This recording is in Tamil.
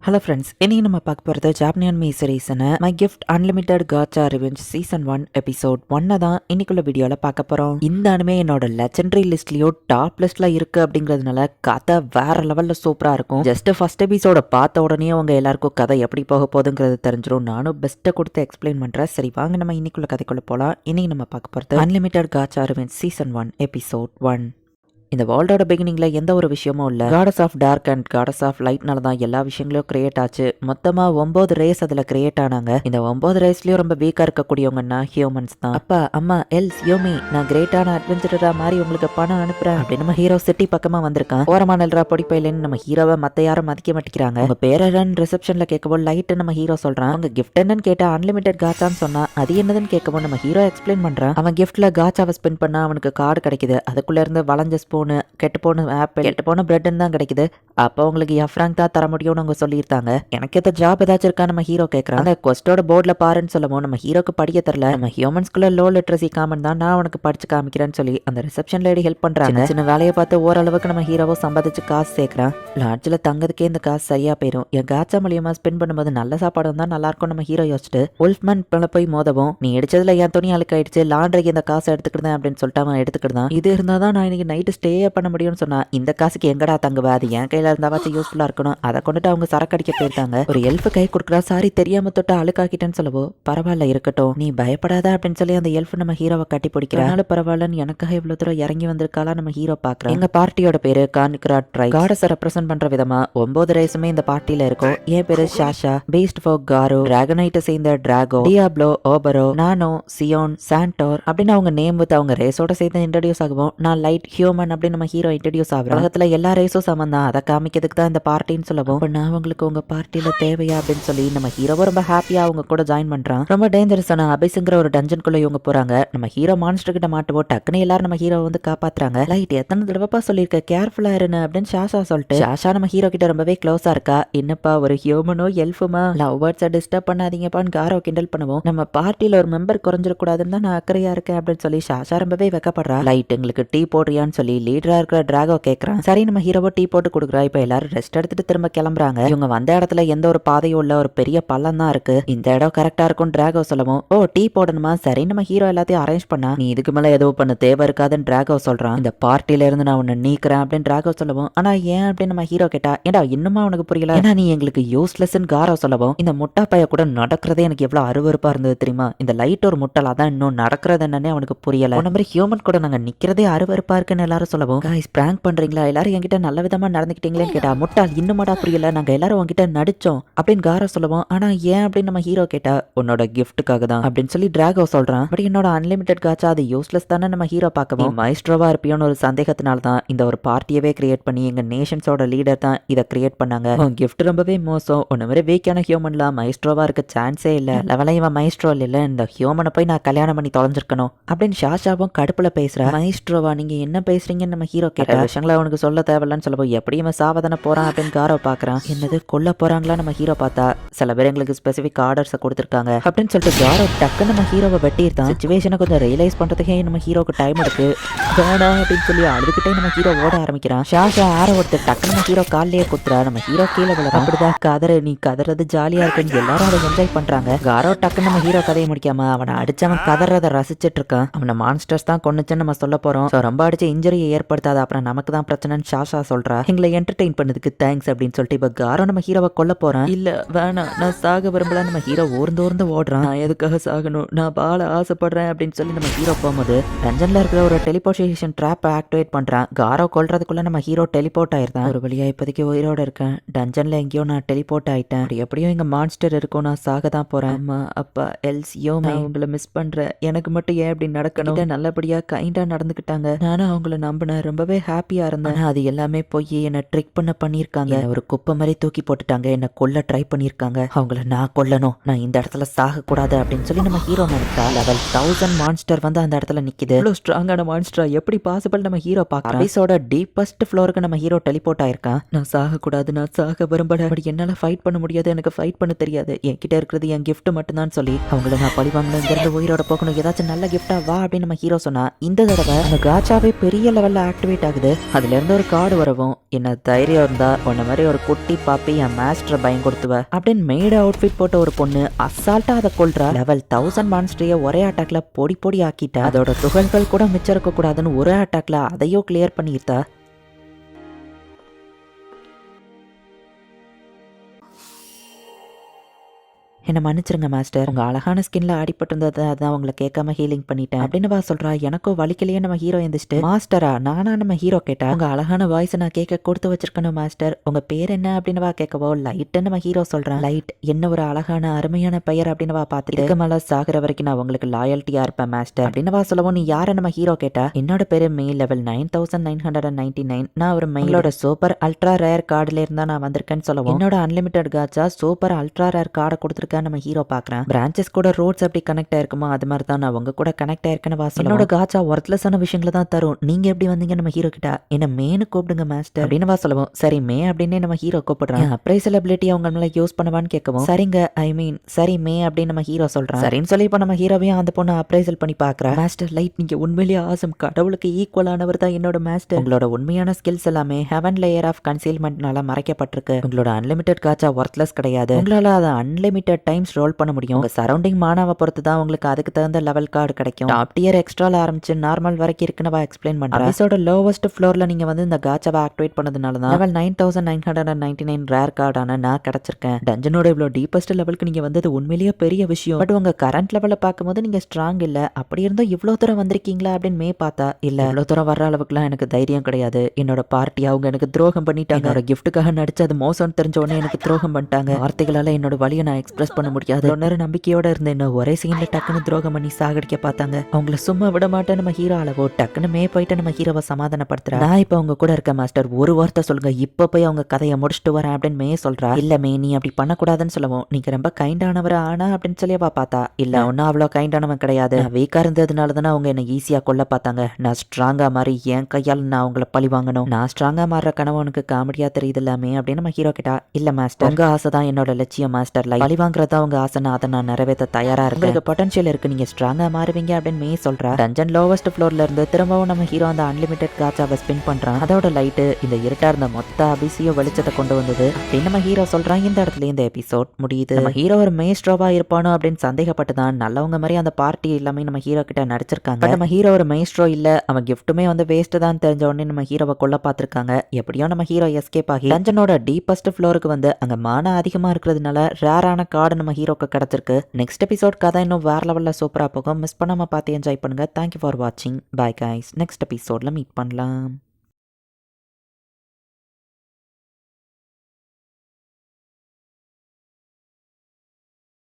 ஹலோ ஃப்ரெண்ட்ஸ், இன்னைக்கு நம்ம பார்க்க போகிறது ஜாப்பனியன் மீ சீரீஸான my gift unlimited gacha revenge season 1 episode 1 தான் இன்னைக்குள்ள வீடியோவில் பார்க்க போகிறோம். இந்த அனிமே என்னோட லெஜெண்டரி லிஸ்ட்லயோ டாப் லிஸ்ட்ல இருக்கு அப்படிங்கிறதுனால கதை வேற லெவலில் சூப்பராக இருக்கும். ஜஸ்ட் ஃபர்ஸ்ட் எபிசோட பார்த்த உடனே அவங்க எல்லாருக்கும் கதை எப்படி போக போகுதுங்கிறது தெரிஞ்சிடும். நானும் பெஸ்ட்டை கொடுத்து எக்ஸ்பிளைன் பண்ணுறேன். சரி வாங்க நம்ம இன்னைக்குள்ள கதைக்குள்ள போகலாம். இன்னைக்கு நம்ம பார்க்க போகிறது unlimited gacha revenge season 1 episode 1. இந்த வேர்ல்டோட பிகினிங்ல எந்த ஒரு விஷயமும் இல்ல. Gods of dark and gods ஆஃப் லைட்னால தான் எல்லா விஷயங்களும் கிரியேட் ஆச்சு. மொத்தமா 9 ரேஸ் அதுல கிரியேட் ஆனாங்க. இந்த 9 ரேஸ்லயும் ரொம்ப வீக்கா இருக்கக்கூடியவங்கன்னா ஹியூமன்ஸ் தான். அப்பா அம்மா எல்ஸ் யோமி, நான் கிரேட்டான அட்வென்ச்சரா மாதிரி உங்களுக்கு பணம் அனுப்புறேன் அப்படின்னு நம்ம ஹீரோ சிட்டி பக்கமா வந்திருக்கான். ஓரமா நல்றா பொடிப்பையிலன்னு நம்ம ஹீரோவை மத்த யாரும் மதிக்க மாட்டேங்கிறாங்க. உங்க பேரன் ரிசப்ஷன்ல கேட்கவோ லைட் நம்ம ஹீரோ சொல்றான். அவங்க கிஃப்ட் என்னன்னு கேட்டா அன்லிமிட்டெட் காச்சான்னு சொன்னா அது என்னதுன்னு கேட்கவோ நம்ம ஹீரோ எக்ஸ்பிளைன் பண்றான். அவன் கிஃப்ட்ல காச்சாவை ஸ்பெண்ட் பண்ணா அவனுக்கு கார்டு கிடைக்குது. அதுக்குள்ள இருந்து வளைஞ்ச ஸ்பூன், கெட்டு போன ஆப்பிள், கெட்டு போன பிரெட்னு தான் கிடைக்குது. அப்போ உங்களுக்கு எஃப்ராங்க் தான் தர முடியும்னு அவங்க சொல்லியிருந்தாங்க. எனக்கு எந்த ஜாப் ஏதாச்சும் இருக்கா நம்ம ஹீரோ கேட்கறான். அந்த கொஸ்டோட போர்டில் பாருன்னு சொல்லவும் நம்ம ஹீரோக்கு படிக்க தெரியல. நம்ம ஹியூமன்ஸ்குள்ள லோ லிட்ரஸி காமன் தான், நான் அவனுக்கு படிச்சு காமிக்கிறேன்னு சொல்லி அந்த ரிசப்ஷன் லேடி ஹெல்ப் பண்றாங்க. சின்ன வேலையை பார்த்து ஓரளவுக்கு நம்ம ஹீரோவை சம்பாதிச்சு காசு சேர்க்கிறான். லாட்ஜில் தங்கதுக்கே இந்த காசு சரியா போயிடும். என் காச்சா மூலியமா ஸ்பெண்ட் பண்ணும்போது நல்ல சாப்பாடு வந்தா நல்லா இருக்கும் நம்ம ஹீரோ யோசிச்சுட்டு உல்ஃப்மேன் போய் மோதவும், நீ எடுச்சதுல என் துணி அழுக்காயிடுச்சு, லாண்ட்ரிக்கு இந்த காசை எடுத்துக்கிட்டேன் அப்படின்னு சொல்லிட்டு அவன் எடுத்துக்கிட்டான். இது இருந்தா தான் நான் இன்னைக்கு நைட்டு ஸ்டே பண்ண முடியும்னு சொன்னா, இந்த காசுக்கு எங்கடா தங்குவ, அது என் கையில இருந்தாவாச்சும் யூஸ்ஃபுல்லா இருக்கணும். அதை கொண்டுட்டு அவங்க சரக்கடிக்க போயிருந்தாங்க. ஒரு எல்ஃபு கை கொடுக்குறா, சாரி தெரியாம தொட்டு அழுக்காக்கிட்டேன்னு சொல்லவோ, பரவாயில்ல இருக்கட்டும் நீ பயப்படாத அப்படின்னு சொல்லி அந்த எல்ஃபு நம்ம ஹீரோவை கட்டி பிடிக்கிறாங்க. பரவாயில்லன்னு எனக்காக இவ்வளவு தூரம் இறங்கி வந்திருக்காளா நம்ம ஹீரோ பாக்குறோம். எங்க பார்ட்டியோட பேரு கான்கிரா ட்ரை. காடஸை ரெப்ரசென்ட் பண்ற விதமா 9 ரேஸுமே இந்த பார்ட்டியில இருக்கும். என் பேரு ஷாஷா, பீஸ்ட் ஃபோக் காரோ, டிராகனைட்டை சேர்ந்த டிராகோ, டியாப்ளோ, ஓபரோ, நானோ, சியோன், சாண்டோர் அப்படின்னு அவங்க நேம் வித் அவங்க ரேஸோட சேர்த்து இன்ட்ரடியூஸ் ஆகும். நான் லைட் ஹியூமன் அப்படின்னு நம்ம ஹீரோ இன்ட்ரடியூஸ் ஆகும். உலகத்துல எல்லா ரேஸும் சமம் தான், அதை காமிக்கிறதுக்கு தான் இந்த பார்ட்டின்னு சொல்லவும், நான் உங்களுக்கு உங்க பார்ட்டியில தேவையா அப்படின்னு சொல்லி நம்ம ஹீரோவை ரொம்ப ஹாப்பியா அவங்க கூட ஜாயின் பண்றான். ரொம்ப டேஞ்சரஸான அபிஸ்ங்கிற ஒரு டஞ்சனுக்குள்ள இவங்க போறாங்க. நம்ம ஹீரோ மான்ஸ்டர் கிட்ட மாட்டுவோம். டக்குன்னு எல்லாரும் நம்ம ஹீரோ வந்து காப்பாத்துறாங்க. லைட் எத்தனை தடவைப்பா சொல்லியிருக்க கேர்ஃபுல்லா இருன்னு அப்படின்னு ஷாஷா சொல்லிட்டு, ஷாஷா நம்ம ஹீரோ கிட்ட ரொம்பவே க்ளோஸா இருக்கா. என்னப்பா ஒரு ஹியூமனோ எல்ஃபுமா, லவ் பேர்ட்ஸை டிஸ்டர்ப் பண்ணாதீங்கப்பான்னு காரோ கிண்டல் பண்ணுவோம். நம்ம பார்ட்டியில ஒரு மெம்பர் குறைஞ்சிடக்கூடாதுன்னு தான் நான் அக்கறையா இருக்கேன் அப்படின்னு சொல்லி ஷாஷா ரொம்பவே வெக்கப்படுறா. லைட் எங்களுக்கு டீ போடுறியான்னு சொல்லி லீடரா இருக்கிற டிராகோ கேட்கறான். சரி நம்ம ஹீரோவை டீ போட்டு கொடுக்குறா. இப்ப எல்லாரும் ரெஸ்ட் எடுத்துட்டு திரும்ப கிளம்புறாங்க. இவங்க வந்த இடத்துல எந்த ஒரு பாதையும் உள்ள ஒரு பெரிய பள்ளம் தான் இருக்கு. இந்த இடம் கரெக்டா இருக்கும் டிராகோ சொல்லவும், ஓ டீ போடணுமா, சரி நம்ம ஹீரோ எல்லாத்தையும் அரேஞ்ச் பண்ணா, நீ இதுக்கு மேல ஏதோ பண்ண தேவை இருக்காதுன்னு டிராகோ சொல்றான். இந்த பார்ட்டில இருந்து நான் உன்னை நீக்கிறேன் அப்படின்னு டிராகோ சொல்லவும், ஆனா ஏன் அப்படின்னு நம்ம ஹீரோ கேட்டா, ஏடா இன்னுமா உனக்கு புரியல, ஏன்னா நீ எங்களுக்கு யூஸ்லெஸ்ன்னு காரோ சொல்லவும், இந்த முட்டா பைய கூட நடக்கிறதே எனக்கு எவ்வளவு அருவருப்பா இருந்தது தெரியுமா, இந்த லைட் ஒரு முட்டல், அதான் இன்னும் நடக்கிறது என்னன்னே அவனுக்கு புரியல, உன்ன மாதிரி ஹியூமன் கூட நாங்க நிக்கிறதே அருவருப்பா இருக்குன்னு எல்லாரும் சொல்லவும், கைஸ் பிராங்க் பண்றீங்களா, எல்லாரும் என்கிட்ட நல்ல விதமா நடந்துக்கிட்டீங்களேன்னு கேட்டா, முட்டாள் இன்னுமாடா புரியல, நாங்க எல்லாரும் உங்ககிட்ட நடிச்சோம் அப்படின்னு காரோ சொல்லுவோம். ஆனா ஏன் அப்படின்னு நம்ம ஹீரோ கேட்டா, உன்னோட கிஃப்ட்டுக்காக தான் அப்படின்னு சொல்லி டிராகோ சொல்றான். பட் என்னோட அன்லிமிட்டெட் காச்சா அது யூஸ்லெஸ் தானே நம்ம ஹீரோ பார்க்கவும், மைஸ்ட்ரோவா இருப்பியோன்னு ஒரு சந்தேகத்தினால தான் இந்த ஒரு பார்ட்டியவே கிரியேட் பண்ணி எங்க நேஷன்ஸோட லீடர் தான் இதை கிரியேட் பண்ணாங்க. கிஃப்ட் ரொம்பவே மோசம், ஒன்னு மாதிரி வீக்கான ஹியூமன்லாம் மைஸ்ட்ரோவா இருக்க சான்ஸே இல்ல, லெவலையும் இவன் மைஸ்ட்ரோ இல்ல, இந்த ஹியூமனை போய் நான் கல்யாணம் பண்ணி தொலைஞ்சிருக்கணும் அப்படின்னு ஷாஷாவும் கடுப்புல பேசுறா. மைஸ்ட்ரோவா நீங்க என்ன பேசுறீங்கன்னு நம்ம ஹீரோ கேட்ட விஷயங்களை அவனுக்கு சொல்ல தேவையில்லன்னு சொல்லவும், எப்படியும் சாவதான போறான் அப்படின்னு காரோ பாக்குறான். என்னது கொல்ல போறாங்களா நம்ம ஹீரோ பார்த்தா, சில பேர் எங்களுக்கு ஸ்பெசிபிக் ஆர்டர்ஸ் கொடுத்துருக்காங்க அப்படின்னு சொல்லிட்டு காரோ டக்குன்னு நம்ம ஹீரோவை வெட்டியிருந்தான். சிச்சுவேஷனை கொஞ்சம் ரியலைஸ் பண்றதுக்கே நம்ம ஹீரோக்கு டைம் எடுக்கு. வேணாம் அப்படின்னு சொல்லி அழுதுகிட்டே நம்ம ஹீரோ ஓட ஆரம்பிக்கிறான். ஷாஷா ஆர ஒருத்தர் டக்கு நம்ம ஹீரோ காலிலேயே குத்துறா. நம்ம ஹீரோ கீழே விழ, அப்படிதான் கதற, நீ கதறது ஜாலியா இருக்குன்னு எல்லாரும் அதை என்ஜாய் பண்றாங்க. காரோ டக்குன்னு நம்ம ஹீரோ கதையை முடிக்காம அவனை அடிச்சவன் கதறதை ரசிச்சிட்டு இருக்கான். அவனை மான்ஸ்டர்ஸ் தான் கொன்னுச்சுன்னு நம்ம சொல்ல போறோம். ரொம்ப அடிச்ச இன்ஜுரியை ஏற்படுத்தாத, அப்புறம் நமக்கு தான் பிரச்சனைன்னு ஷாஷா சொல்றா. எங்களை என்டர்டெயின் பண்ணதுக்கு தேங்க்ஸ் அப்படின்னு சொல்லிட்டு இப்ப காரோ நம்ம ஹீரோவை கொல்ல போறான். இல்ல வேணாம், நான் சாக விரும்பல நம்ம ஹீரோ ஓர்ந்து ஓடுறான். நான் எதுக்காக சாகணும், நான் வாழ ஆசைப்படுறேன் அப்படின்னு சொல்லி நம்ம ஹீரோ போகும்போது டஞ்சன்ல இருக்கிற ஒரு டெலிபோர்டேஷன் ட்ராப் ஆக்டிவேட் பண்றான். காரோ கொல்றதுக்குள்ள நம்ம ஹீரோ டெலிபோர்ட் ஆயிருந்தான். ஒரு வழியா இப்போதைக்கு உயிரோட இருக்கேன். டஞ்சன்ல எங்கேயோ நான் டெலிபோர்ட் ஆயிட்டேன். எப்படியும் இங்க மான்ஸ்டர் இருக்கும், நான் சாக தான் போறேன். அம்மா அப்பா எல்ஸ் யோமே, உங்களை மிஸ் பண்றேன். எனக்கு மட்டும் ஏன் இப்படி நடக்கணும், நல்லபடியா கைண்டா நடந்துக்கிட்டாங்க. நானும் அவங்கள நம்பினேன், ரொம்பவே ஹாப்பியா இருந்தேன். அது எல்லாமே போய் என்ன ட்ரிக் பண்ணிருக்காங்க. ஒரு குப்பை மாதிரி தூக்கி போட்டுட்டாங்க, என்ன கொல்ல ட்ரை பண்ணிருக்காங்க. அவங்கள நான் கொல்லணும், நான் இந்த இடத்துல சாக கூடாது அப்படின்னு சொல்லி நம்ம ஹீரோ நினைச்சா லெவல் 1000 மான்ஸ்டர் வந்து அந்த இடத்துல நிக்குது. இவ்வளவு ஸ்ட்ராங்கான மான்ஸ்டரா எப்படி பாசிபிள் நம்ம ஹீரோ பார்க்கறான். அபிஸோட டீப்பஸ்ட் ஃப்ளோருக்கு நம்ம ஹீரோ டெலிபோர்ட் ஆயிருக்கான். நான் சாக கூடாது, நான் சாக விரும்பல, அப்படி என்னால ஃபைட் பண்ண முடியாது, எனக்கு ஃபைட் பண்ண தெரியாது, என்கிட்ட இருக்கிறது என் கிஃப்ட் மட்டும் தான் சொல்லி அவங்கள நான் பழி வாங்கணும், இங்க இருந்து உயிரோட போகணும், ஏதாச்சும் நல்ல கிஃப்டா வா அப்படின்னு நம்ம ஹீரோ சொன்னா, இந்த தடவை அந்த காச்சாவே பெரிய லெவல்ல லெவல்ல ஆக்டிவேட் ஆகுது. அதுல இருந்து ஒரு கார்டு வரவும், என்ன தைரியம் இருந்தா உன்ன மாதிரி ஒரு குட்டி பாப்பி என் மாஸ்டரை பயம் கொடுத்துவ அப்படின்னு மெய்டு அவுட்ஃபிட் போட்ட ஒரு பொண்ணு அசால்ட்டா அதை கொல்றா. லெவல் 1000 மான்ஸ்டரைய ஒரே அட்டாக்ல பொடி பொடி ஆக்கிட்டா. அதோட துகள்கள் கூட மிச்சம் இருக்க கூடாதுன்னு ஒரே அட்டாக்ல அதையும் கிளியர் பண்ணிட்டா. என்ன மன்னிச்சிருங்க மாஸ்டர், உங்க அழகான ஸ்கின்ல அடிபட்டிருந்தது, அதான் உங்களை கேட்காம ஹீலிங் பண்ணிட்டேன் அப்படின்னு வா சொல்றா. எனக்கும் வலிக்கலையே நம்ம ஹீரோ எந்திரிச்சிட்டு, மாஸ்டரா நானா நம்ம ஹீரோ கேட்டா. உங்க அழகான வாய்ஸ் நான் கேட்க கொடுத்து வச்சிருக்கணும் மாஸ்டர், உங்க பேர் என்ன அப்படின்னு வா கேட்கவோ லைட் நம்ம ஹீரோ சொல்றான். லைட் என்ன ஒரு அழகான அருமையான பெயர் அப்படின்னு வா பார்த்துட்டு, இதுக்கு மேல சாகுற வரைக்கும் நான் உங்களுக்கு லாயல்ட்டியா இருப்பேன் மாஸ்டர் அப்படின்னு வா சொல்லவும், நீ யார நம்ம ஹீரோ கேட்டா. என்னோட பேரு மே லெவல் 9999. நான் ஒரு மெயிலோட சூப்பர் அல்ட்ரா ரேர் கார்டுல இருந்தா நான் வந்திருக்கேன்னு சொல்லவும், என்னோட அன்லிமிட்டட் காச்சா சூப்பர் அல்ட்ரா ரேர் கார்டை கொடுத்துருக்க நம்ம ஹீரோ பாக்குறேன். பிரான்ச்சஸ் கூட ரோட்ஸ் எப்படி கனெக்ட் ஆயிருக்குமோ அது மாதிரி தான் நான் உங்க கூட கனெக்ட் ஆயிருக்கேன்னு வா சொல்லுவோம். என்னோட காச்சா ஒர்த்லெஸ்ஸான விஷயங்களை தான் தரும், நீங்க எப்படி வந்தீங்க நம்ம ஹீரோ கிட்ட. என்ன மேனு கூப்பிடுங்க மாஸ்டர் அப்படின்னு வா சொல்லுவோம். சரி மே அப்படின்னு நம்ம ஹீரோ கூப்பிடுறான். அப்ரைசல் அபிலிட்டி அவங்க மேல யூஸ் பண்ணுவான்னு கேட்கவும், சரிங்க ஐ மீன் சரி மே அப்படின்னு நம்ம ஹீரோ சொல்றான். சரின்னு சொல்லி இப்ப நம்ம ஹீரோவையும் அந்த பொண்ணு அப்ரைசல் பண்ணி பாக்குறா. மாஸ்டர் லைட் நீங்க உண்மையிலேயே ஆசம், கடவுளுக்கு ஈக்குவலானவர் தான் என்னோட மாஸ்டர். உங்களோட உண்மையான ஸ்கில்ஸ் எல்லாமே ஹெவன் லேயர் ஆஃப் கன்சீல்மெண்ட்னால மறைக்கப்பட்டிருக்கு. உங்களோட அன்லிமிட்டட் காச்சா ஒர்த்லெஸ் கிடையாது, உங்களால அதை அன்லிமிட்டட் டைம்ஸ் ரோல் பண்ண முடியும். உங்க சரௌண்டிங் மானாவை பொறுத்து தான் உங்களுக்கு அதுக்கு தகுந்த லெவல் கார்டு கிடைக்கும். டாப் டியர் எக்ஸ்ட்ரால ஆரம்பிச்சு நார்மல் வரைக்கும் இருக்குன்னு எக்ஸ்பிளைன் பண்றேன். எபிசோட லோவஸ்ட் ஃப்ளோர்ல நீங்க வந்து இந்த காச்சாவை ஆக்டிவேட் பண்ணதுனால தான் லெவல் 9999 ரேர் கார்டான நான் கிடைச்சிருக்கேன். டஞ்சனோட இவ்வளோ டீப்பஸ்ட் லெவலுக்கு நீங்க வந்தது உண்மையிலேயே பெரிய விஷயம். பட் உங்க கரண்ட் லெவல பார்க்கும்போது நீங்க ஸ்ட்ராங் இல்ல, அப்படி இருந்தும் இவ்வளவு தூரம் வந்திருக்கீங்களா அப்படின்னு மே பார்த்தா, இல்ல இவ்வளவு தூரம் வர்ற அளவுக்குலாம் எனக்கு தைரியம் கிடையாது. என்னோட பார்ட்டி அவங்க எனக்கு துரோகம் பண்ணிட்டாங்க. என்னோட கிஃப்ட்டுக்காக நடிச்சு அது மோசம்னு தெரிஞ்ச உடனே எனக்கு துரோகம் பண்ணிட்டாங்க. வார்த்தைகளால என்னோட வழியை நான் எக்ஸ்பிரஸ் பண்ண முடியாது. நேரம் நம்பிக்கையோட இருந்தேன், ஒரே சீன்ல டக்குன்னு துரோகம் பண்ணி சாகடிக்க பார்த்தாங்க. அவங்கள சும்மா விட மாட்டேன் நம்ம ஹீரோ அளவோ டக்குன்னு மே போயிட்டு நம்ம ஹீரோவை சமாதானப்படுத்துறா. நான் இப்ப அவங்க கூட இருக்க மாஸ்டர், ஒரு வார்த்தை சொல்லுங்க, இப்ப போய் அவங்க கதையை முடிச்சுட்டு வரேன் அப்படின்னு மே சொல்றா. இல்ல மே நீ அப்படி பண்ணக்கூடாதுன்னு சொல்லவும், நீங்க ரொம்ப கைண்டானவரா ஆனா அப்படின்னு சொல்லியவா பார்த்தா, இல்ல ஒன்னும் அவ்வளோ கைண்டானவன் கிடையாது. நான் வீக்கா இருந்ததுனால தானே அவங்க என்ன ஈஸியா கொல்ல பார்த்தாங்க. நான் ஸ்ட்ராங்கா மாறி என் கையால் நான் அவங்கள பழி வாங்கணும். நான் ஸ்ட்ராங்கா மாறுற கனவு உனக்கு காமெடியா தெரியுது எல்லாமே அப்படின்னு நம்ம ஹீரோ கிட்டா. இல்ல மாஸ்டர், உங்க ஆசை தான் என்னோட லட்சியம் மாஸ்டர், பழி வாங்குறதா உங்க ஆசை, அதை நான் நிறைவேற்ற தயாரா இருக்கேன். உங்களுக்கு பொட்டன்ஷியல் இருக்கு, நீங்க ஸ்ட்ராங்கா மாறுவீங்க அப்படின்னு மே சொல்றா. டஞ்சன் லோவஸ்ட் ஃப்ளோர்ல இருந்து திரும்பவும் நம்ம ஹீரோ அந்த அன்லிமிட்டட் காச்சாவை ஸ்பின் பண்றான். அதோட லைட்டு இந்த இருட்டா இருந்த மொத்த அபிசியோ வெளிச்சத்தை கொண்டு வந்தது அப்படின்னு நம்ம ஹீரோ சொல்றான். இந்த இடத்துல இந்த எபிசோட் முடியுது. நம்ம ஹீரோ ஒரு மேஸ்ட்ரோவா இருப்பானோ அப்படின்னு சந்தேகப்பட்டு தான் நல்லவங்க மாதிரி அந்த பார்ட்டி எல்லாமே நம்ம ஹீரோ கிட்ட நடிச்சிருக்காங்க. நம்ம ஹீரோ ஒரு மேஸ்ட்ரோ இல்ல, அவன் கிஃப்ட்டுமே வந்து வேஸ்ட் தான் தெரிஞ்ச உடனே நம்ம ஹீரோவை கொல்ல பார்த்திருக்காங்க. எப்படியோ நம்ம ஹீரோ எஸ்கேப் ஆகி டஞ்சனோட டீப்பஸ்ட் ஃப்ளோருக்கு வந்து அங்க மான அதிகமா இருக்கிறதுனால ரேரான கார்டு நம்ம ஹீரோக்கு கிடைச்சிருக்கு. நெக்ஸ்ட் எபிசோட் கதை இன்னும் வேற லெவல்ல சூப்பரா போகும். மிஸ் பண்ணாம பார்த்து என்ஜாய் பண்ணுங்க. தேங்க்யூ ஃபார் வாட்சிங். பை கைஸ், நெக்ஸ்ட் எபிசோட்ல மீட் பண்ணலாம்.